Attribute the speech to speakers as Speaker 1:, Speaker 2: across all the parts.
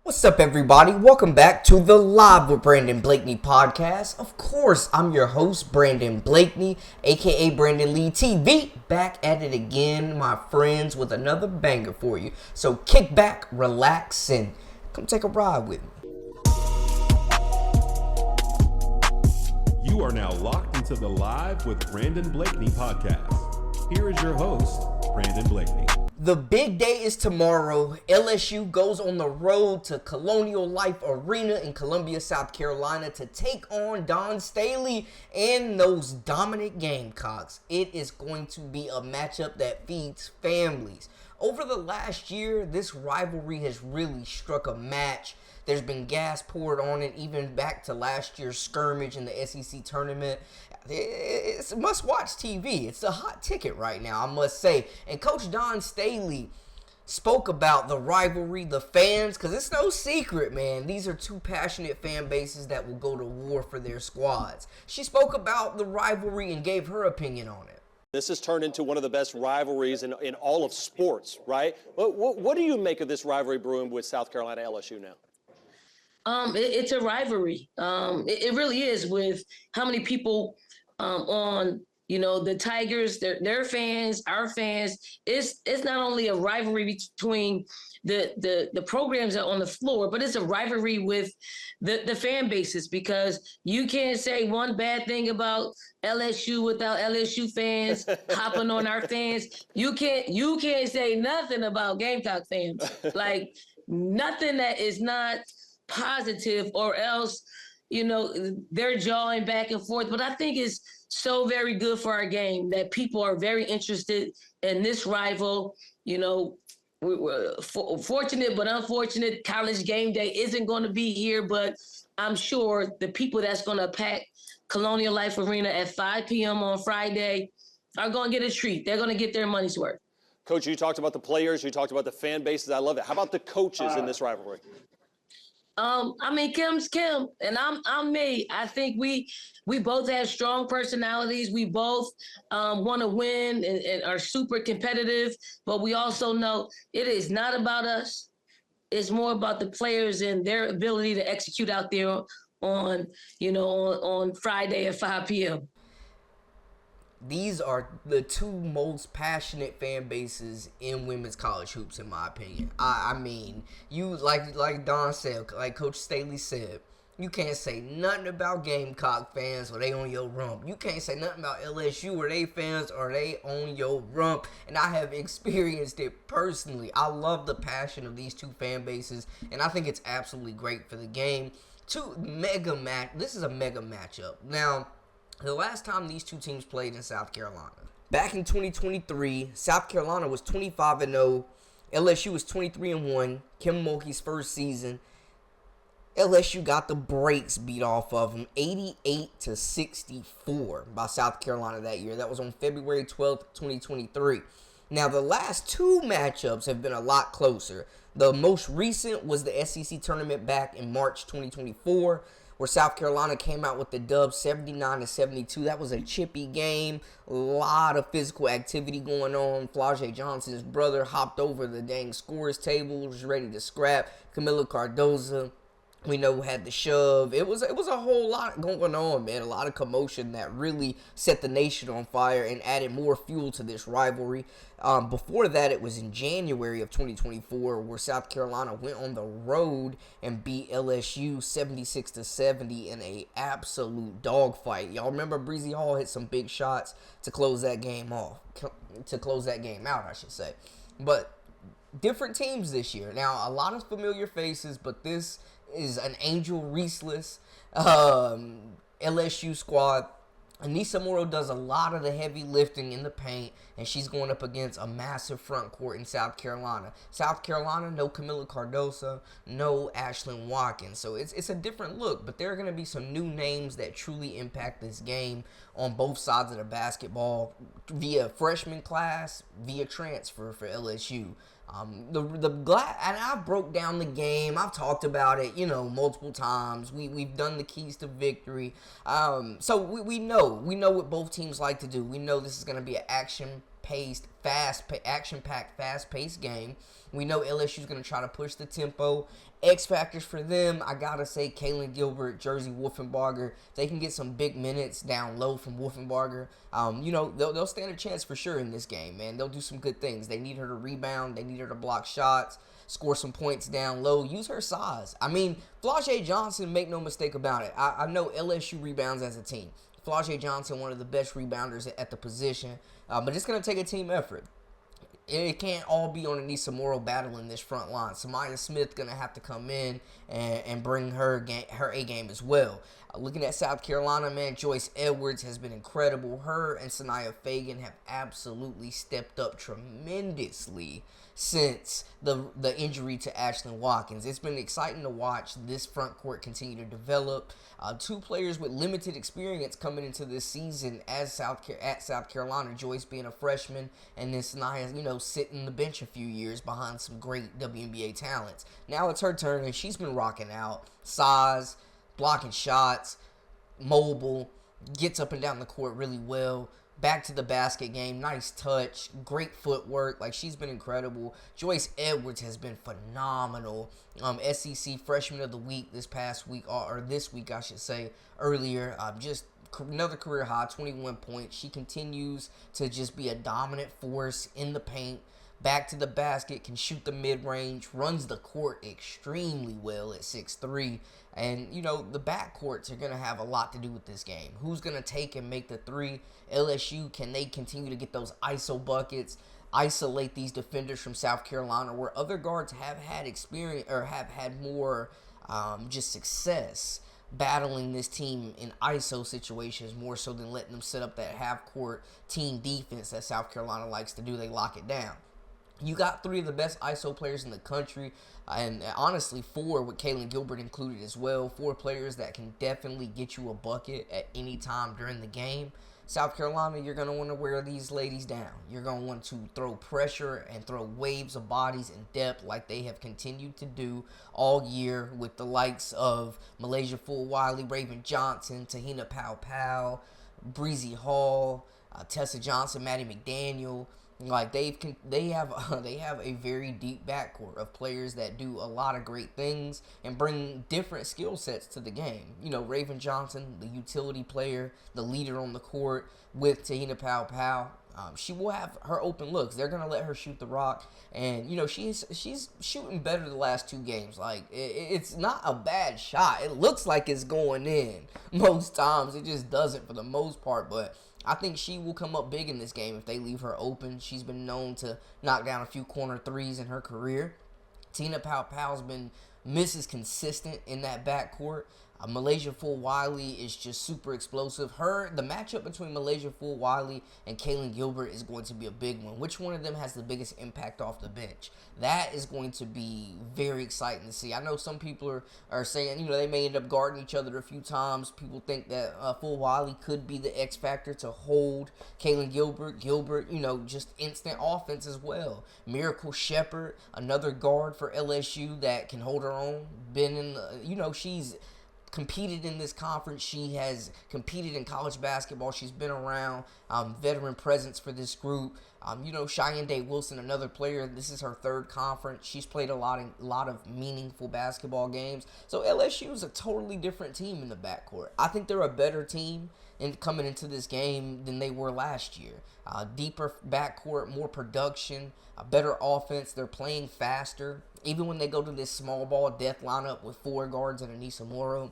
Speaker 1: What's up, everybody? Welcome back to the Live with Brandon Blakeney podcast. Of course, I'm your host, Brandon Blakeney, aka Brandon Lee TV. Back at it again, my friends, with another banger for you. So kick back, relax, and come take a ride with me.
Speaker 2: You are now locked into the Live with Brandon Blakeney podcast. Here is your host, Brandon Blakeney.
Speaker 1: The big day is tomorrow. LSU goes on the road to Colonial Life Arena in Columbia, South Carolina to take on Don Staley and those dominant Gamecocks. It is going to be a matchup that feeds families. Over the last year, this rivalry has really struck a match. There's been gas poured on it, even back to last year's skirmish in the SEC tournament. It's must-watch TV. It's a hot ticket right now, I must say. And Coach Don Staley spoke about the rivalry, the fans, because it's no secret, man. These are two passionate fan bases that will go to war for their squads. She spoke about the rivalry and gave her opinion on it.
Speaker 3: This has turned into one of the best rivalries in all of sports, right? What do you make of this rivalry brewing with South Carolina LSU now?
Speaker 4: It's a rivalry. It really is, with how many people on, the Tigers, their fans, our fans. It's not only a rivalry between the programs that are on the floor, but it's a rivalry with the fan bases, because you can't say one bad thing about LSU without LSU fans hopping on our fans. You can't say nothing about Gamecock fans. Like, nothing that is not positive, or else, they're jawing back and forth. But I think it's so very good for our game that people are very interested in this rival. We're fortunate but unfortunate. College game day isn't going to be here, but I'm sure the people that's going to pack Colonial Life Arena at 5 p.m. on Friday are going to get a treat. They're going to get their money's worth.
Speaker 3: Coach, you talked about the players. You talked about the fan bases. I love it. How about the coaches in this rivalry?
Speaker 4: Kim's Kim and I'm me. I think we both have strong personalities. We both want to win and are super competitive, but we also know it is not about us. It's more about the players and their ability to execute out there on Friday at 5 p.m.
Speaker 1: These are the two most passionate fan bases in women's college hoops, in my opinion. I mean, you like Don said, like Coach Staley said, you can't say nothing about Gamecock fans or they on your rump. You can't say nothing about LSU or they fans or they on your rump. And I have experienced it personally. I love the passion of these two fan bases, and I think it's absolutely great for the game. This is a mega matchup. Now, the last time these two teams played in South Carolina, back in 2023, South Carolina was 25-0. LSU was 23-1. Kim Mulkey's first season. LSU got the brakes beat off of them, 88-64 by South Carolina that year. That was on February 12th, 2023. Now, the last two matchups have been a lot closer. The most recent was the SEC tournament back in March 2024. Where South Carolina came out with the dub 79-72. That was a chippy game. A lot of physical activity going on. Flau'jae Johnson's brother hopped over the dang scores table, was ready to scrap. Camila Cardoza, we know, had the shove. It was a whole lot going on, man. A lot of commotion that really set the nation on fire and added more fuel to this rivalry. Before that, it was in January of 2024 where South Carolina went on the road and beat LSU 76-70 in a absolute dogfight. Y'all remember Breezy Hall hit some big shots to close that game out, I should say. But different teams this year. Now, a lot of familiar faces, but this is an Angel Reeseless LSU squad. Anissa Morrow does a lot of the heavy lifting in the paint, and she's going up against a massive front court in South Carolina. South Carolina, no Camila Cardoza, no Ashlyn Watkins. So it's a different look, but there are going to be some new names that truly impact this game on both sides of the basketball via freshman class, via transfer for LSU. And I broke down the game. I've talked about it, multiple times. We've done the keys to victory. So we know what both teams like to do. We know this is going to be an action paced, action-packed, fast-paced game. We know LSU's going to try to push the tempo. X factors for them, I gotta say, Kaylin Gilbert, Jersey Wolfenbarger. They can get some big minutes down low from Wolfenbarger. They'll stand a chance for sure in this game, man. They'll do some good things. They need her to rebound. They need her to block shots, score some points down low, use her size. I mean, Flau'jae Johnson, make no mistake about it. I know LSU rebounds as a team. Flau'jae Johnson, one of the best rebounders at the position, but it's going to take a team effort. It can't all be on Anissa Morrow battling this front line. Samaya Smith going to have to come in and bring her A game as well. Looking at South Carolina, man, Joyce Edwards has been incredible. Her and Sanaya Fagan have absolutely stepped up tremendously since the injury to Ashlyn Watkins. It's been exciting to watch this front court continue to develop. Two players with limited experience coming into this season at South Carolina, Joyce being a freshman, and then Sanaya, sitting the bench a few years behind some great WNBA talents. Now it's her turn, and she's been rocking out. Size, blocking shots, mobile, gets up and down the court really well. Back to the basket game, nice touch, great footwork. Like, she's been incredible. Joyce Edwards has been phenomenal. SEC Freshman of the Week this past week, or this week, I should say, earlier. Just another career high, 21 points. She continues to just be a dominant force in the paint. Back to the basket, can shoot the mid-range, runs the court extremely well at 6'3". And, the backcourts are going to have a lot to do with this game. Who's going to take and make the three? LSU, can they continue to get those ISO buckets, isolate these defenders from South Carolina, where other guards have had experience or have had more just success battling this team in ISO situations more so than letting them set up that half-court team defense that South Carolina likes to do. They lock it down. You got three of the best ISO players in the country, and honestly, four with Kaylin Gilbert included as well. Four players that can definitely get you a bucket at any time during the game. South Carolina, you're going to want to wear these ladies down. You're going to want to throw pressure and throw waves of bodies in depth like they have continued to do all year with the likes of Malaysia Full-Wiley, Raven Johnson, Tahina Powell, Breezy Hall, Tessa Johnson, Maddie McDaniel. Like, they have a very deep backcourt of players that do a lot of great things and bring different skill sets to the game. Raven Johnson, the utility player, the leader on the court with Tahina Powell. She will have her open looks. They're gonna let her shoot the rock, and she's shooting better the last two games. Like, it's not a bad shot. It looks like it's going in most times. It just doesn't for the most part, but I think she will come up big in this game if they leave her open. She's been known to knock down a few corner threes in her career. Tina Powell's been Mrs. Consistent in that backcourt. Malaysia Full-Wiley is just super explosive. The matchup between Malaysia Full-Wiley and Kaylin Gilbert is going to be a big one. Which one of them has the biggest impact off the bench? That is going to be very exciting to see. I know some people are saying, they may end up guarding each other a few times. People think that Full-Wiley could be the X factor to hold Kaylin Gilbert. Gilbert, just instant offense as well. Miracle Shepherd, another guard for LSU that can hold her own. She's competed in this conference. She has competed in college basketball. She's been around, veteran presence for this group. Cheyenne Day Wilson, another player. This is her third conference. She's played a lot of meaningful basketball games. So LSU is a totally different team in the backcourt. I think they're a better team coming into this game than they were last year. Deeper backcourt, more production, a better offense. They're playing faster. Even when they go to this small ball death lineup with four guards and Anissa Morrow,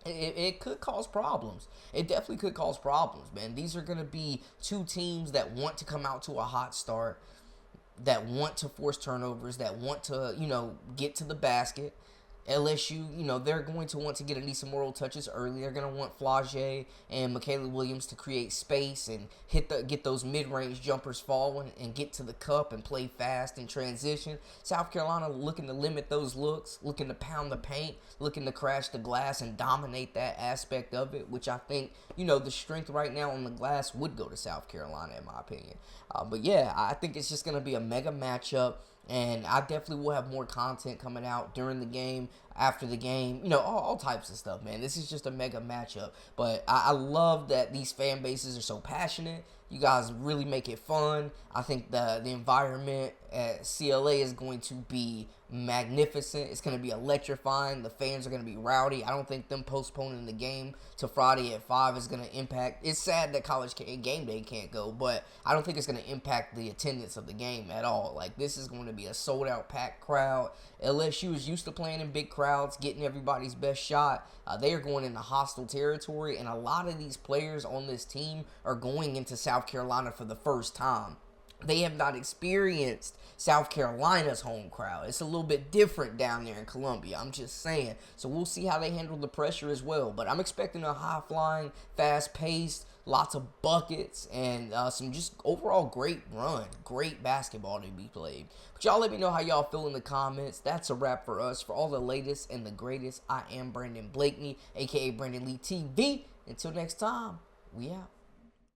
Speaker 1: it could cause problems. It definitely could cause problems, man. These are going to be two teams that want to come out to a hot start, that want to force turnovers, that want to, get to the basket. LSU, they're going to want to get Anissa Morrow touches early. They're going to want Flau'jae and Michaela Williams to create space and get those mid-range jumpers falling and get to the cup and play fast in transition. South Carolina looking to limit those looks, looking to pound the paint, looking to crash the glass and dominate that aspect of it, which I think, the strength right now on the glass would go to South Carolina in my opinion. But yeah, I think it's just going to be a mega matchup. And I definitely will have more content coming out during the game, after the game, all types of stuff, man. This is just a mega matchup. But I love that these fan bases are so passionate. You guys really make it fun. I think the environment at CLA is going to be magnificent. It's going to be electrifying. The fans are going to be rowdy. I don't think them postponing the game to Friday at 5 is going to impact. It's sad that college game day can't go, but I don't think it's going to impact the attendance of the game at all. Like, this is going to be a sold-out packed crowd. LSU is used to playing in big crowds, getting everybody's best shot. They are going into hostile territory, and a lot of these players on this team are going into South Carolina for the first time. They have not experienced South Carolina's home crowd. It's a little bit different down there in Columbia. I'm just saying. So we'll see how they handle the pressure as well. But I'm expecting a high-flying, fast-paced, lots of buckets, and some just overall great run. Great basketball to be played. But y'all let me know how y'all feel in the comments. That's a wrap for us. For all the latest and the greatest, I am Brandon Blakeney, a.k.a. Brandon Lee TV. Until next time, we out.